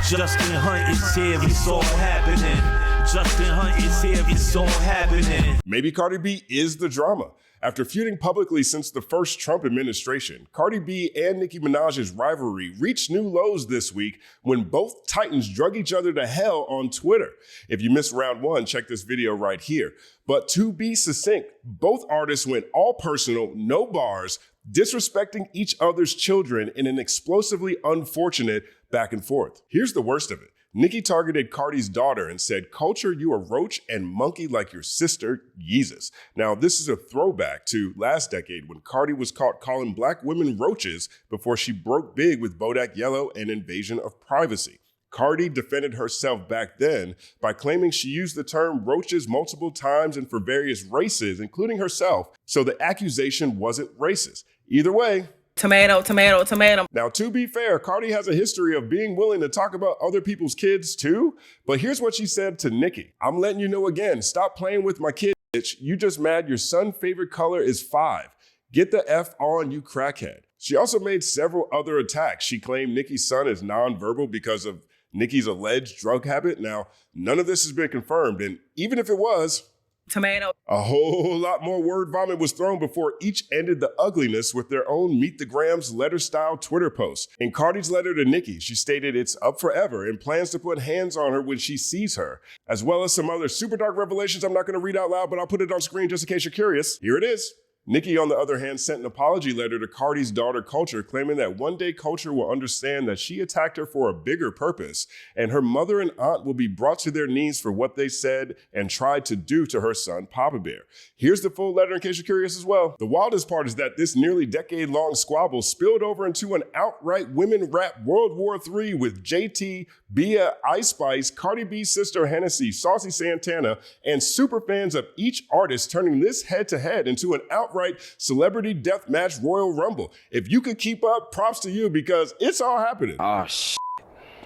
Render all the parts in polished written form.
Justin Hunt is here, it's all happening. Justin Hunt is here, it's all happening. Maybe Cardi B is the drama. After feuding publicly since the first Trump administration, Cardi B and Nicki Minaj's rivalry reached new lows this week when both titans drug each other to hell on Twitter. If you missed round one, check this video right here. But to be succinct, both artists went all personal, no bars, disrespecting each other's children in an explosively unfortunate back and forth. Here's the worst of it. Nicki targeted Cardi's daughter and said, "Culture, you a roach and monkey like your sister, Yeezus." Now, this is a throwback to last decade when Cardi was caught calling black women roaches before she broke big with Bodak Yellow and Invasion of Privacy. Cardi defended herself back then by claiming she used the term roaches multiple times and for various races, including herself, so the accusation wasn't racist. Either way, tomato, tomato, tomato. Now, to be fair, Cardi has a history of being willing to talk about other people's kids too, but here's what she said to Nicki. "I'm letting you know again, stop playing with my kid, bitch. You just mad your son's favorite color is 5. Get the F on, you crackhead." She also made several other attacks. She claimed Nicki's son is nonverbal because of Nicki's alleged drug habit. Now, none of this has been confirmed, and even if it was, tomato. a whole lot more word vomit was thrown before each ended the ugliness with their own Meet the Grams letter-style Twitter post. In Cardi's letter to Nicki, she stated it's up forever and plans to put hands on her when she sees her, as well as some other super dark revelations I'm not going to read out loud, but I'll put it on screen just in case you're curious. Here it is. Nicki, on the other hand, sent an apology letter to Cardi's daughter, Culture, claiming that one day Culture will understand that she attacked her for a bigger purpose, and her mother and aunt will be brought to their knees for what they said and tried to do to her son, Papa Bear. Here's the full letter in case you're curious as well. The wildest part is that this nearly decade-long squabble spilled over into an outright women rap World War III with JT, Bia, Ice Spice, Cardi B's sister Hennessy, Saucy Santana, and super fans of each artist, turning this head-to-head into an outright celebrity deathmatch Royal Rumble. If you could keep up, props to you because it's all happening. Oh, shit.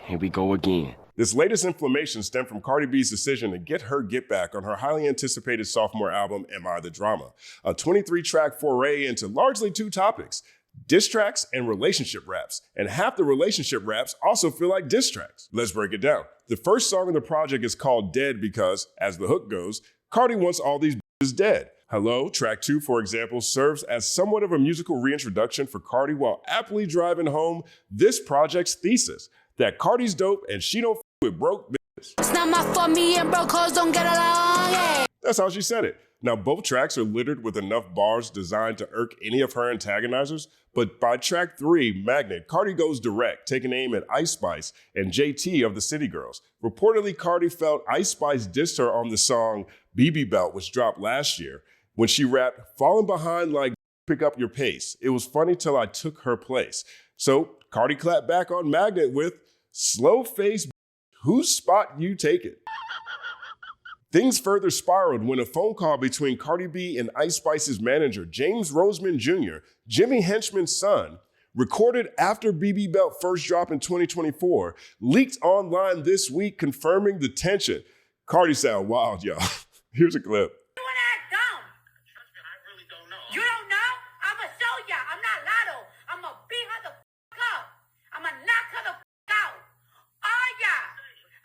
Here we go again. This latest inflammation stemmed from Cardi B's decision to get her get back on her highly anticipated sophomore album, I The Drama, a 23-track foray into largely two topics: diss tracks and relationship raps. And half the relationship raps also feel like diss tracks. Let's break it down. The first song on the project is called Dead because, as the hook goes, Cardi wants all these bitches dead. Hello, track 2, for example, serves as somewhat of a musical reintroduction for Cardi while aptly driving home this project's thesis, that Cardi's dope and she don't f with broke bitches. It's not my fault me and broke hoes don't get along, yeah. That's how she said it. Now, both tracks are littered with enough bars designed to irk any of her antagonizers, but by track 3, Magnet, Cardi goes direct, taking aim at Ice Spice and JT of the City Girls. Reportedly, Cardi felt Ice Spice dissed her on the song BB Belt, which dropped last year, when she rapped, "Falling behind like pick up your pace. It was funny till I took her place." So Cardi clapped back on Magnet with, "Slow face, whose spot you taking?" Things further spiraled when a phone call between Cardi B and Ice Spice's manager, James Roseman Jr., Jimmy Henchman's son, recorded after BB Belt first dropped in 2024, leaked online this week confirming the tension. Cardi sound wild, y'all. Here's a clip. You don't know? I'ma show ya. I'm not Lotto. I'ma beat her the f up. I'ma knock her the f out. Oh yeah.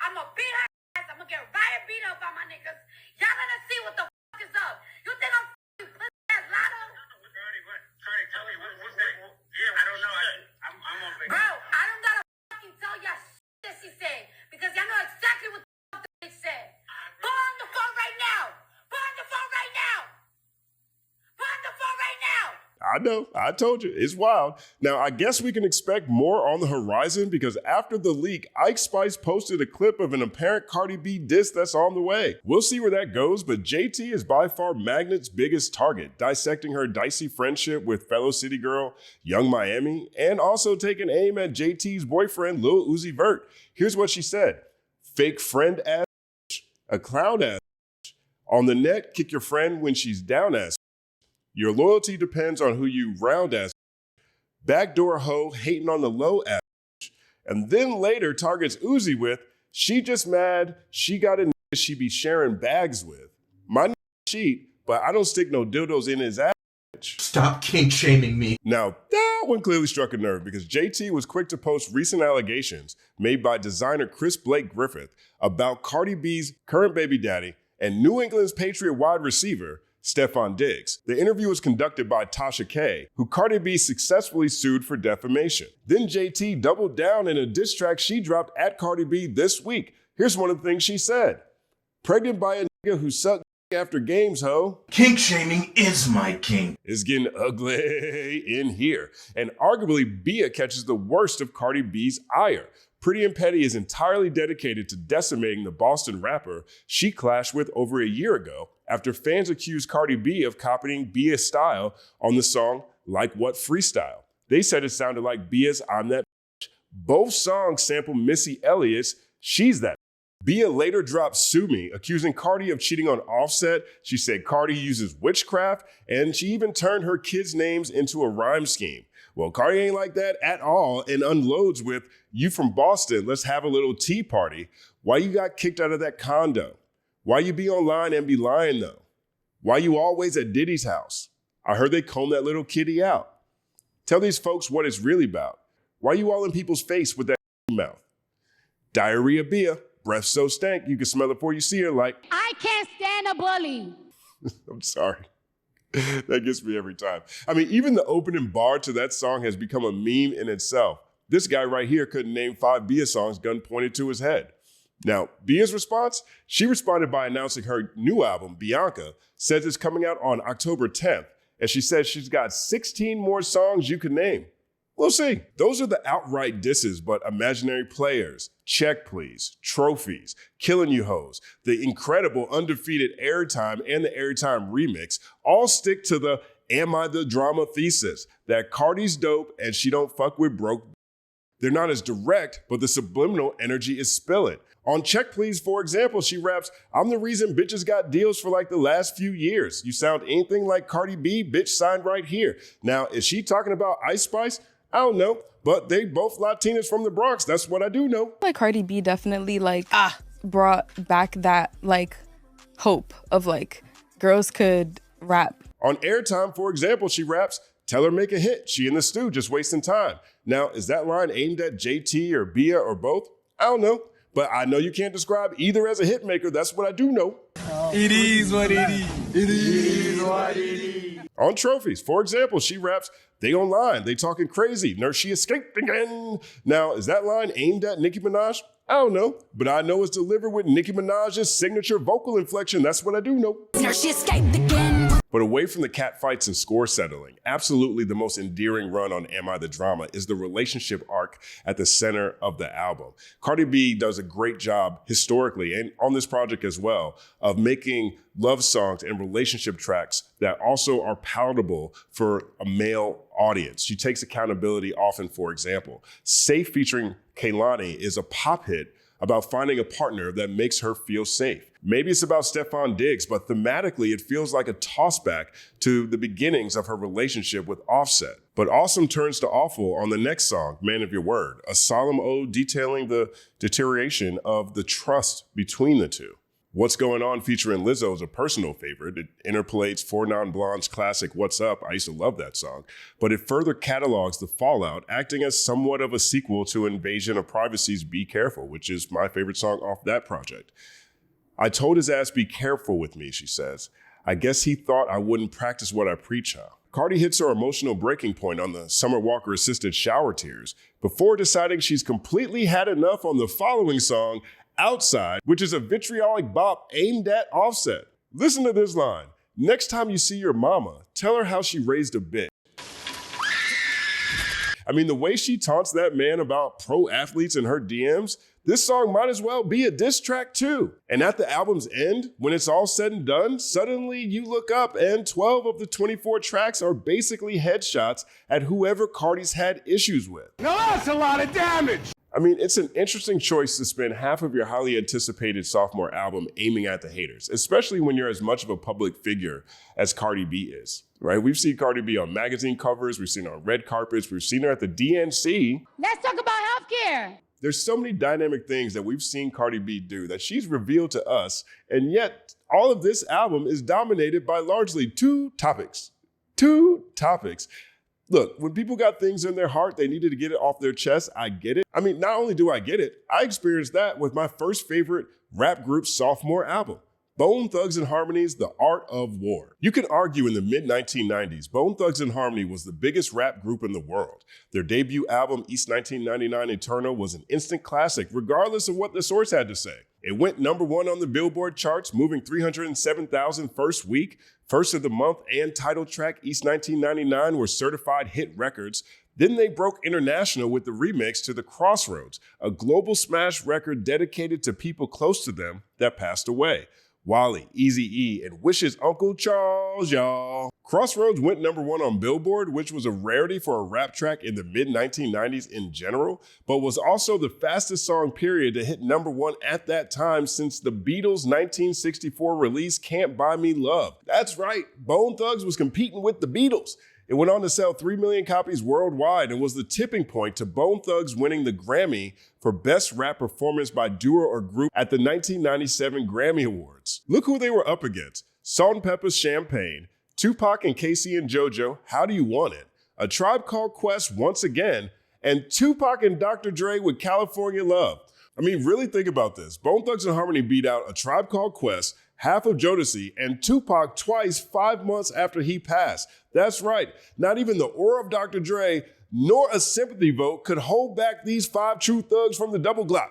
I'ma beat her ass. I'ma get riot beat up by my niggas. Y'all gonna see what the f is up. You think I'm f***ing pussy ass Lotto? Tell me, what's that? Yeah, I don't know. I'm on vacation. Bro, I don't gotta fucking tell y'all that she said. Because y'all know exactly what the f that bitch said. Put on the phone right now. Put on the phone right now. Put on the phone right now. I know, I told you, it's wild. Now, I guess we can expect more on the horizon because after the leak, Ice Spice posted a clip of an apparent Cardi B diss that's on the way. We'll see where that goes, but JT is by far Magnet's biggest target, dissecting her dicey friendship with fellow city girl, Young Miami, and also taking aim at JT's boyfriend, Lil Uzi Vert. Here's what she said: "Fake friend ass, a clown ass, on the net, kick your friend when she's down ass. Your loyalty depends on who you round ass. Backdoor hoe hating on the low ass." And then later targets Uzi with, "She just mad she got a nigga she be sharing bags with. My nigga cheat, but I don't stick no dildos in his ass." Stop kink shaming me. Now, that one clearly struck a nerve because JT was quick to post recent allegations made by designer Chris Blake Griffith about Cardi B's current baby daddy and New England's Patriot wide receiver, Stefon Diggs. The interview was conducted by Tasha K, who Cardi B successfully sued for defamation. Then JT doubled down in a diss track she dropped at Cardi B this week. Here's one of the things she said. Pregnant by a nigga who sucked after games, ho. Kink shaming is my kink. It's getting ugly in here. And arguably, Bia catches the worst of Cardi B's ire. Pretty and Petty is entirely dedicated to decimating the Boston rapper she clashed with over a year ago after fans accused Cardi B of copying Bia's style on the song Like What Freestyle. They said it sounded like Bia's I'm That Bitch. Both songs sample Missy Elliott's She's That. Bia later dropped Sue Me, accusing Cardi of cheating on Offset. She said Cardi uses witchcraft, and she even turned her kids' names into a rhyme scheme. Well, Cardi ain't like that at all and unloads with, you from Boston, let's have a little tea party. Why you got kicked out of that condo? Why you be online and be lying though? Why you always at Diddy's house? I heard they comb that little kitty out. Tell these folks what it's really about. Why you all in people's face with that mouth? Diarrhea Bia. Breath so stank, you can smell it before you see her like, I can't stand a bully. I'm sorry. That gets me every time. I mean, even the opening bar to that song has become a meme in itself. This guy right here couldn't name 5 Bia songs, gun pointed to his head. Now, Bia's response? She responded by announcing her new album, Bianca, says it's coming out on October 10th. And she says she's got 16 more songs you can name. We'll see. Those are the outright disses, but imaginary players, check please, trophies, killing you hoes, the incredible undefeated airtime and the airtime remix all stick to the Am I the Drama thesis that Cardi's dope and she don't fuck with broke. They're not as direct, but the subliminal energy is spilling. On Check Please, for example, she raps, I'm the reason bitches got deals for like the last few years. You sound anything like Cardi B, bitch signed right here. Now, is she talking about Ice Spice? I don't know, but they both Latinas from the Bronx. That's what I do know. Like Cardi B definitely brought back that hope of girls could rap. On Airtime, for example, she raps, tell her make a hit. She in the stew, just wasting time. Now, is that line aimed at JT or Bia or both? I don't know, but I know you can't describe either as a hit maker. That's what I do know. It is what it is. It is what it is. On Trophies, for example, she raps, they online, they talking crazy, nurse she escaped again. Now, is that line aimed at Nicki Minaj? I don't know, but I know it's delivered with Nicki Minaj's signature vocal inflection. That's what I do know. Nurse, she escaped again. But away from the cat fights and score settling, absolutely the most endearing run on Am I the Drama is the relationship arc at the center of the album. Cardi B does a great job historically and on this project as well of making love songs and relationship tracks that also are palatable for a male audience. She takes accountability often, for example. Safe featuring Kehlani is a pop hit about finding a partner that makes her feel safe. Maybe it's about Stefon Diggs, but thematically it feels like a tossback to the beginnings of her relationship with Offset. But awesome turns to awful on the next song, Man of Your Word, a solemn ode detailing the deterioration of the trust between the two. What's Going On featuring Lizzo is a personal favorite. It interpolates Four Non Blondes' classic What's Up. I used to love that song. But it further catalogs the fallout, acting as somewhat of a sequel to Invasion of Privacy's Be Careful, which is my favorite song off that project. I told his ass be careful with me, she says. I guess he thought I wouldn't practice what I preach, huh? Cardi hits her emotional breaking point on the Summer Walker-assisted Shower Tears before deciding she's completely had enough on the following song, Outside, which is a vitriolic bop aimed at Offset. Listen to this line. Next time you see your mama, tell her how she raised a bitch. I mean, the way she taunts that man about pro athletes in her DMs, this song might as well be a diss track too. And at the album's end, when it's all said and done, suddenly you look up and 12 of the 24 tracks are basically headshots at whoever Cardi's had issues with. Now that's a lot of damage. I mean, it's an interesting choice to spend half of your highly anticipated sophomore album aiming at the haters, especially when you're as much of a public figure as Cardi B is, right? We've seen Cardi B on magazine covers, we've seen her on red carpets, we've seen her at the DNC. Let's talk about healthcare. There's so many dynamic things that we've seen Cardi B do that she's revealed to us, and yet all of this album is dominated by largely two topics: Two topics. Look, when people got things in their heart, they needed to get it off their chest. I get it. I mean, not only do I get it, I experienced that with my first favorite rap group's sophomore album, Bone Thugs-n-Harmony's The Art of War. You can argue in the mid-1990s, Bone Thugs-n-Harmony was the biggest rap group in the world. Their debut album, East 1999 Eternal, was an instant classic, regardless of what the source had to say. It went number 1 on the Billboard charts, moving 307,000 first week. First of the Month and title track East 1999 were certified hit records. Then they broke international with the remix to The Crossroads, a global smash record dedicated to people close to them that passed away. Wally, Eazy-E, and Wish's Uncle Charles, y'all. Crossroads went number 1 on Billboard, which was a rarity for a rap track in the mid-1990s in general, but was also the fastest song period to hit number 1 at that time since the Beatles' 1964 release Can't Buy Me Love. That's right, Bone Thugs was competing with the Beatles. It went on to sell 3 million copies worldwide and was the tipping point to Bone Thugs winning the Grammy for Best Rap Performance by Duo or Group at the 1997 Grammy Awards. Look who they were up against. Salt-N-Pepa's Champagne, Tupac and Casey and JoJo, How Do You Want It, A Tribe Called Quest once again, and Tupac and Dr. Dre with California Love. I mean, really think about this. Bone Thugs-n-Harmony beat out A Tribe Called Quest, half of Jodeci, and Tupac twice 5 months after he passed. That's right, not even the aura of Dr. Dre nor a sympathy vote could hold back these 5 true thugs from the double Glock.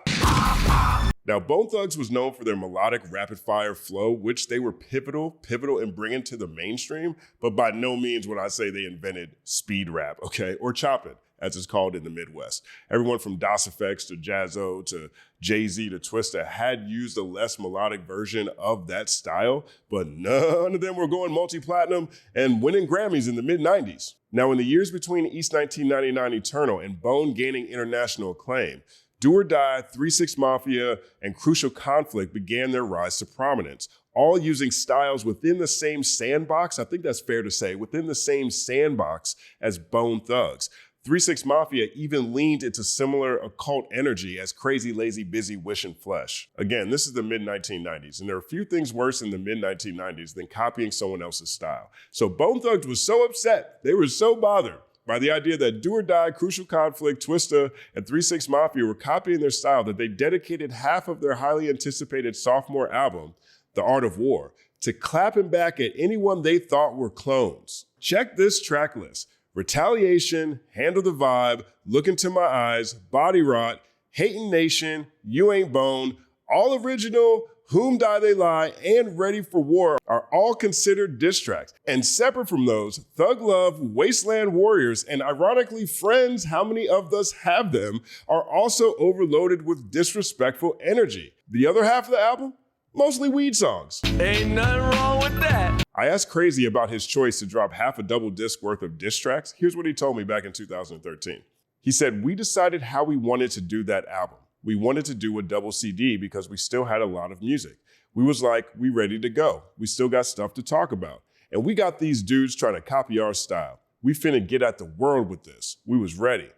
Now, Bone Thugs was known for their melodic, rapid-fire flow, which they were pivotal in bringing to the mainstream, but by no means would I say they invented speed rap, okay, or chopping, as it's called in the Midwest. Everyone from Das EFX to Jaz-O to Jay-Z to Twista had used a less melodic version of that style, but none of them were going multi-platinum and winning Grammys in the mid-90s. Now, in the years between East 1999 Eternal and Bone gaining international acclaim, Do or Die, 3 6 Mafia, and Crucial Conflict began their rise to prominence, all using styles within the same sandbox, I think that's fair to say, within the same sandbox as Bone Thugs. 3 6 Mafia even leaned into similar occult energy as Crazy, Lazy, Busy, Wish, and Flesh. Again, this is the mid-1990s, and there are few things worse in the mid-1990s than copying someone else's style. So Bone Thugs was so upset, they were so bothered by the idea that Do or Die, Crucial Conflict, Twista, and 3 6 Mafia were copying their style that they dedicated half of their highly anticipated sophomore album, The Art of War, to clapping back at anyone they thought were clones. Check this track list. Retaliation, Handle the Vibe, Look Into My Eyes, Body Rot, Hatin' Nation, You Ain't Bone, All Original, Whom Die They Lie, and Ready for War are all considered diss tracks. And separate from those, Thug Love, Wasteland Warriors, and ironically Friends, How Many of Us Have Them, are also overloaded with disrespectful energy. The other half of the album? Mostly weed songs. Ain't nothing wrong with that. I asked Krayzie about his choice to drop half a double disc worth of diss tracks. Here's what he told me back in 2013. He said, "We decided how we wanted to do that album. We wanted to do a double CD because we still had a lot of music. We was like, we ready to go. We still got stuff to talk about. And we got these dudes trying to copy our style. We finna get at the world with this. We was ready.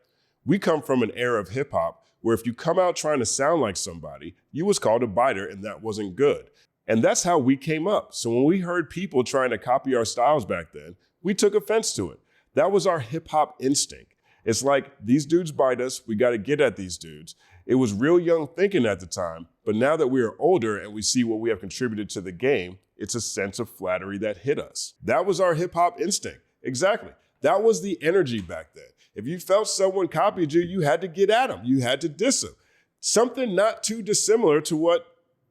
We come from an era of hip hop where if you come out trying to sound like somebody, you was called a biter and that wasn't good. And that's how we came up. So when we heard people trying to copy our styles back then, we took offense to it. That was our hip hop instinct. It's like, these dudes bite us, we gotta get at these dudes. It was real young thinking at the time, but now that we are older and we see what we have contributed to the game, it's a sense of flattery that hit us. That was our hip hop instinct. Exactly. That was the energy back then. If you felt someone copied you, you had to get at them. You had to diss them. Something not too dissimilar to what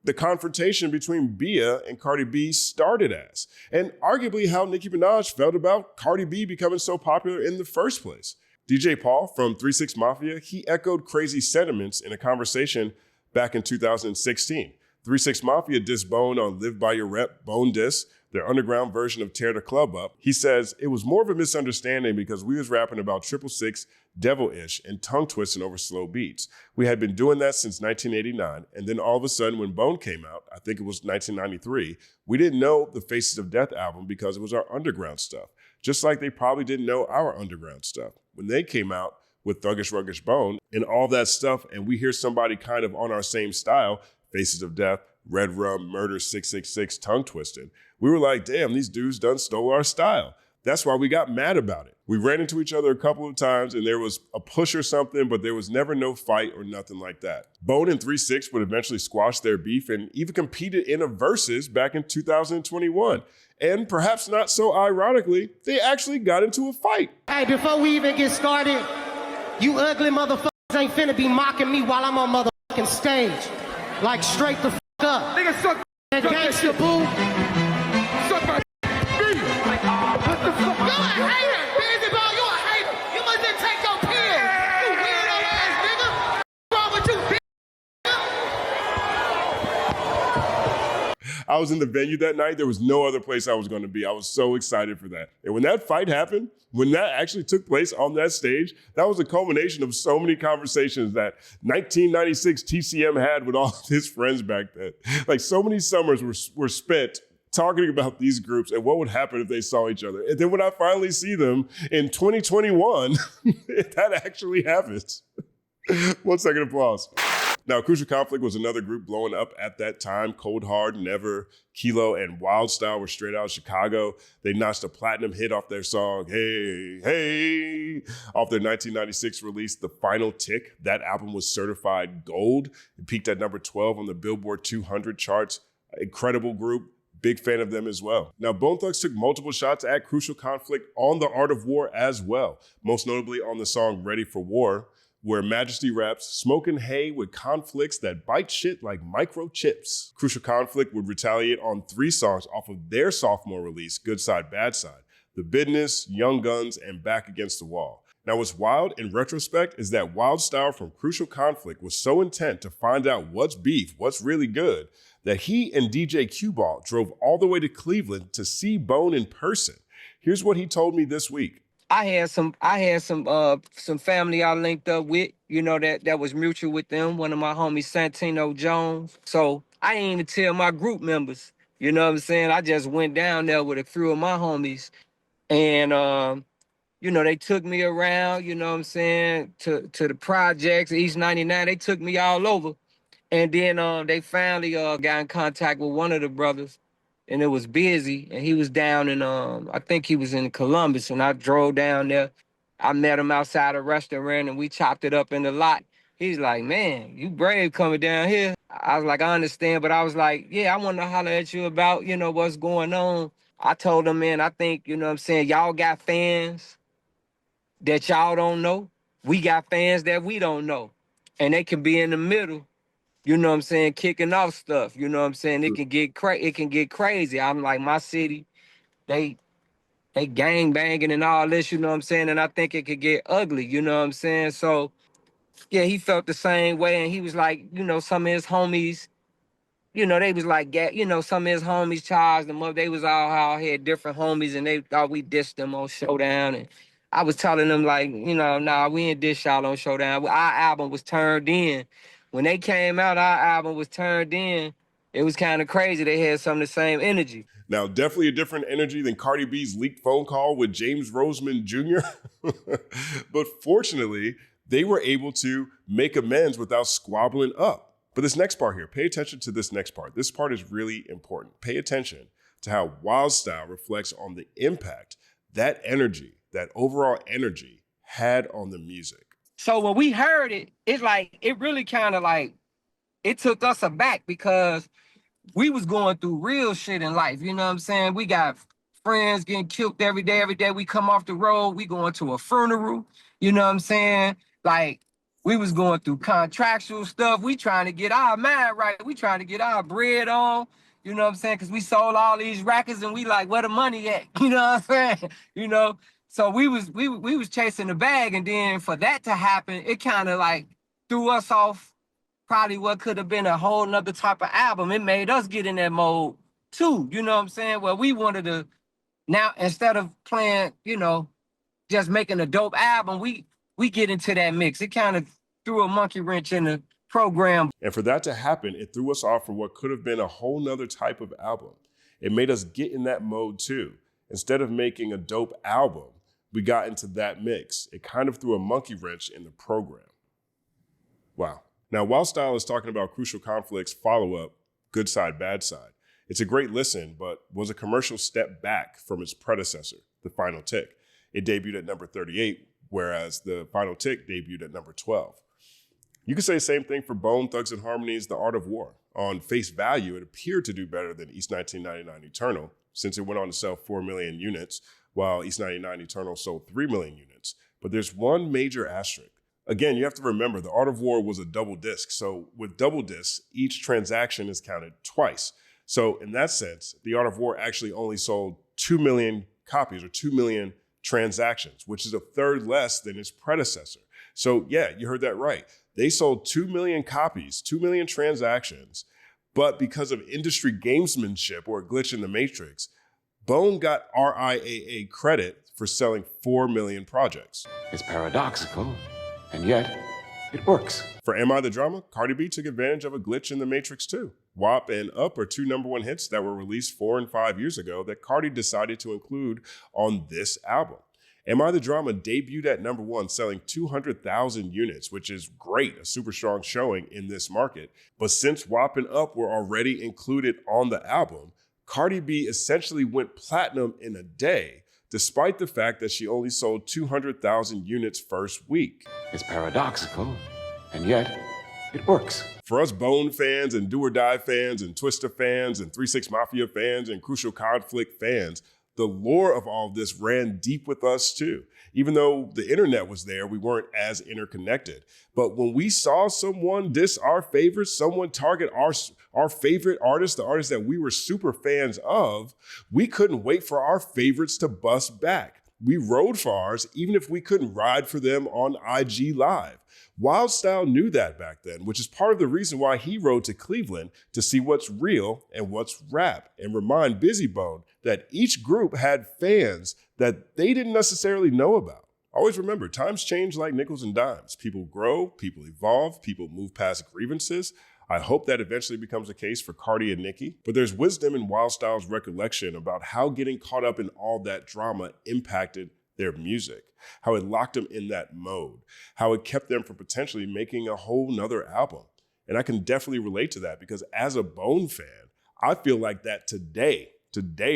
the confrontation between Bia and Cardi B started as, and arguably how Nicki Minaj felt about Cardi B becoming so popular in the first place. DJ Paul from 3 6 Mafia, he echoed Krayzie's sentiments in a conversation back in 2016. 3 6 Mafia dissed Bone on Live By Your Rep, Bone Diss, their underground version of Tear the Club Up. He says, "It was more of a misunderstanding because we was rapping about 666, Devil-ish, and tongue twisting over slow beats. We had been doing that since 1989, and then all of a sudden when Bone came out, I think it was 1993, we didn't know the Faces of Death album because it was our underground stuff. Just like they probably didn't know our underground stuff. When they came out with Thuggish Ruggish Bone and all that stuff, and we hear somebody kind of on our same style, Faces of Death, Red Rum, Murder 666, tongue twisting, we were like, damn, these dudes done stole our style. That's why we got mad about it. We ran into each other a couple of times and there was a push or something, but there was never no fight or nothing like that. Bone and 3 6 would eventually squash their beef and even competed in a Verzuz back in 2021. And perhaps not so ironically, they actually got into a fight. Hey, before we even get started, you ugly motherfuckers ain't finna be mocking me while I'm on motherfucking stage. Like straight the up. Nigga, suck And gangsta boo. suck my me. What the fuck? You a hater. Busy ball, you a hater. You must just take your pills. You weirdo ass nigga. What's wrong with you, bitch? I was in the venue that night. There was no other place I was going to be. I was so excited for that. And when that fight happened, when that actually took place on that stage, that was a culmination of so many conversations that 1996 TCM had with all his friends back then. Like so many summers were spent talking about these groups and what would happen if they saw each other. And then when I finally see them in 2021, that actually happens. 1 second applause. Now, Crucial Conflict was another group blowing up at that time. Cold Hard, Never, Kilo, and Wildstyle were straight out of Chicago. They notched a platinum hit off their song, Hey, Hey, off their 1996 release, The Final Tick. That album was certified gold. It peaked at number 12 on the Billboard 200 charts. Incredible group. Big fan of them as well. Now, Bone Thugs took multiple shots at Crucial Conflict on The Art of War as well, most notably on the song Ready for War, where Majesty raps, smoking hay with conflicts that bite shit like microchips. Crucial Conflict would retaliate on 3 songs off of their sophomore release, Good Side, Bad Side, The Business, Young Guns, and Back Against the Wall. Now, what's wild in retrospect is that Wildstyle from Crucial Conflict was so intent to find out what's beef, what's really good, that he and DJ Q-Ball drove all the way to Cleveland to see Bone in person. Here's what he told me this week. I had some family I linked up with, you know, that was mutual with them. One of my homies, Santino Jones. So I didn't even tell my group members, you know what I'm saying? I just went down there with a few of my homies and, you know, they took me around, you know what I'm saying, to the projects, East 99. They took me all over. And then they finally got in contact with one of the brothers. And it was busy, and he was down in, I think he was in Columbus, and I drove down there. I met him outside a restaurant, and we chopped it up in the lot. He's like, man, you brave coming down here. I was like, I understand, but I was like, yeah, I want to holler at you about, you know, what's going on. I told him, man, I think, you know what I'm saying, y'all got fans that y'all don't know. We got fans that we don't know, and they can be in the middle. You know what I'm saying, kicking off stuff. You know what I'm saying? It can get crazy. I'm like, my city, they gang banging and all this, you know what I'm saying? And I think it could get ugly, you know what I'm saying? So, yeah, he felt the same way. And he was like, you know, some of his homies, you know, they was like, you know, some of his homies charged them up. They was all had different homies and they thought we dissed them on Showdown. And I was telling them like, you know, nah, we ain't diss y'all on Showdown. Our album was turned in. When they came out, our album was turned in. It was kind of crazy. They had some of the same energy. Now, definitely a different energy than Cardi B's leaked phone call with James Roseman Jr. But fortunately, they were able to make amends without squabbling up. But this next part here, pay attention to this next part. This part is really important. Pay attention to how Wildstyle reflects on the impact that energy, that overall energy, had on the music. So when we heard it, it's like, it really kind of like, it took us aback because we was going through real shit in life. You know what I'm saying? We got friends getting killed every day. Every day we come off the road, we going to a funeral. You know what I'm saying? Like, we was going through contractual stuff. We trying to get our mind right. We trying to get our bread on. You know what I'm saying? Because we sold all these records and we like, where the money at? You know what I'm saying? You know? So we was chasing the bag, and then for that to happen, it kind of like threw us off probably what could have been a whole nother type of album. It made us get in that mode too, you know what I'm saying? Well, we wanted to, now instead of playing, you know, just making a dope album, we get into that mix. It kind of threw a monkey wrench in the program. And for that to happen, it threw us off from what could have been a whole nother type of album. It made us get in that mode too. Instead of making a dope album, we got into that mix. It kind of threw a monkey wrench in the program. Wow. Now, Wildstyle is talking about Crucial Conflict's follow-up, Good Side, Bad Side. It's a great listen, but was a commercial step back from its predecessor. The Final Tick. It debuted at number 38, whereas The Final Tick debuted at number 12. You could say the same thing for Bone Thugs and Harmony's The Art of War. On face value, it appeared to do better than East 1999 Eternal, since it went on to sell 4 million units, while East 99 Eternal sold 3 million units. But there's one major asterisk. Again, you have to remember The Art of War was a double disc. So with double discs, each transaction is counted twice. So in that sense, The Art of War actually only sold 2 million copies or 2 million transactions, which is a third less than its predecessor. So yeah, you heard that right. They sold 2 million copies, 2 million transactions, but because of industry gamesmanship or a glitch in the matrix, Bone got RIAA credit for selling 4 million projects. It's paradoxical, and yet it works. For Am I the Drama, Cardi B took advantage of a glitch in the matrix too. WAP and Up are two #1 hits that were released 4 and 5 years ago that Cardi decided to include on this album. Am I the Drama debuted at #1, selling 200,000 units, which is great, a super strong showing in this market. But since WAP and Up were already included on the album, Cardi B essentially went platinum in a day, despite the fact that she only sold 200,000 units first week. It's paradoxical, and yet it works. For us Bone fans and Do or Die fans and Twista fans and 3 6 Mafia fans and Crucial Conflict fans, the lore of all of this ran deep with us too. Even though the internet was there, we weren't as interconnected. But when we saw someone diss our favorites, someone target our favorite artist, the artist that we were super fans of, we couldn't wait for our favorites to bust back. We rode for ours, even if we couldn't ride for them on IG Live. Wildstyle knew that back then, which is part of the reason why he rode to Cleveland to see what's real and what's rap and remind Bizzy Bone that each group had fans that they didn't necessarily know about. Always remember, times change like nickels and dimes. People grow, people evolve, people move past grievances. I hope that eventually becomes the case for Cardi and Nicki, but there's wisdom in Wildstyle's recollection about how getting caught up in all that drama impacted their music, how it locked them in that mode, how it kept them from potentially making a whole nother album. And I can definitely relate to that because as a Bone fan, I feel like that today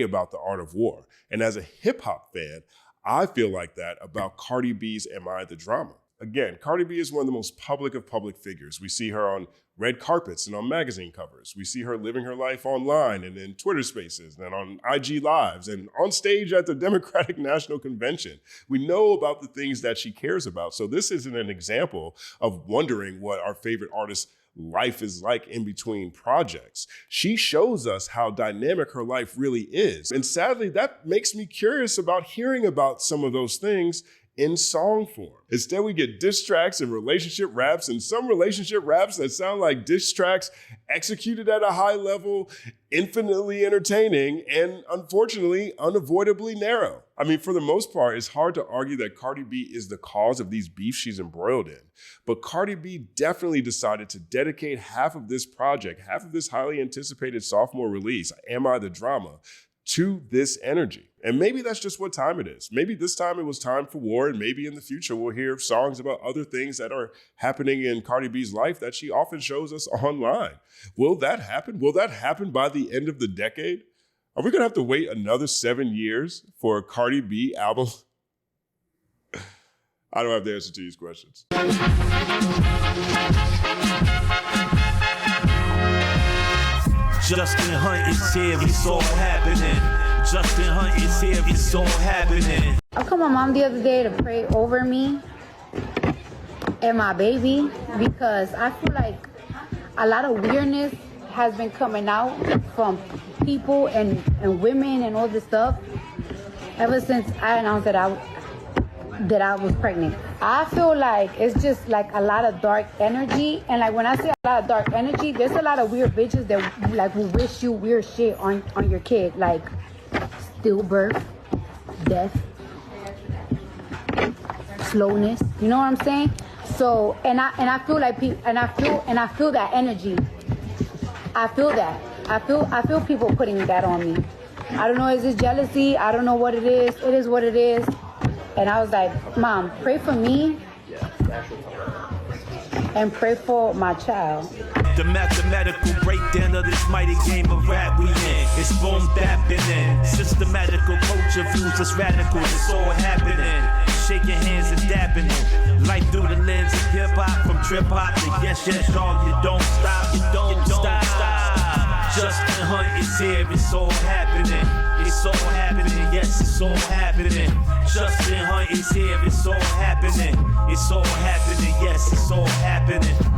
about The Art of War. And as a hip hop fan, I feel like that about Cardi B's Am I the Drama. Again, Cardi B is one of the most public of public figures. We see her on red carpets and on magazine covers. We see her living her life online and in Twitter spaces and on IG Lives and on stage at the Democratic National Convention. We know about the things that she cares about. So this isn't an example of wondering what our favorite artist's life is like in between projects. She shows us how dynamic her life really is. And sadly, that makes me curious about hearing about some of those things in song form. Instead, we get diss tracks and relationship raps, and some relationship raps that sound like diss tracks executed at a high level, infinitely entertaining, and unfortunately, unavoidably narrow. I mean, for the most part, it's hard to argue that Cardi B is the cause of these beefs she's embroiled in. But Cardi B definitely decided to dedicate half of this project, half of this highly anticipated sophomore release, Am I the Drama, to this energy. And maybe that's just what time it is. Maybe this time it was time for war, and maybe in the future we'll hear songs about other things that are happening in Cardi B's life that she often shows us online. Will that happen? Will that happen by the end of the decade? Are we gonna have to wait another 7 years for a Cardi B album? I don't have the answer to these questions. Justin Hunt is here, it's all happening. Justin Hunt is here, it's all happening. I called my mom the other day to pray over me and my baby because I feel like a lot of weirdness has been coming out from people and women and all this stuff ever since I announced that I was pregnant. I feel like it's just like a lot of dark energy, and like when I say a lot of dark energy, there's a lot of weird bitches that like will wish you weird shit on your kid, like stillbirth, death, slowness. You know what I'm saying? So and I feel like I feel that energy. I feel that. I feel people putting that on me. I don't know, is it jealousy? I don't know what it is. It is what it is. And I was like, Mom, pray for me and pray for my child. The mathematical breakdown of this mighty game of rap we in. It's boom bapping in. Systematical culture views us radical. It's all happening. Shaking hands and dabbing it. Life through the lens of hip hop, from trip hop to yes, dog. You don't stop, you don't stop. Justin Hunt is here, it's all happening. It's all happening, yes, it's all happening. Justin Hunt is here, it's all happening. It's all happening, yes, it's all happening.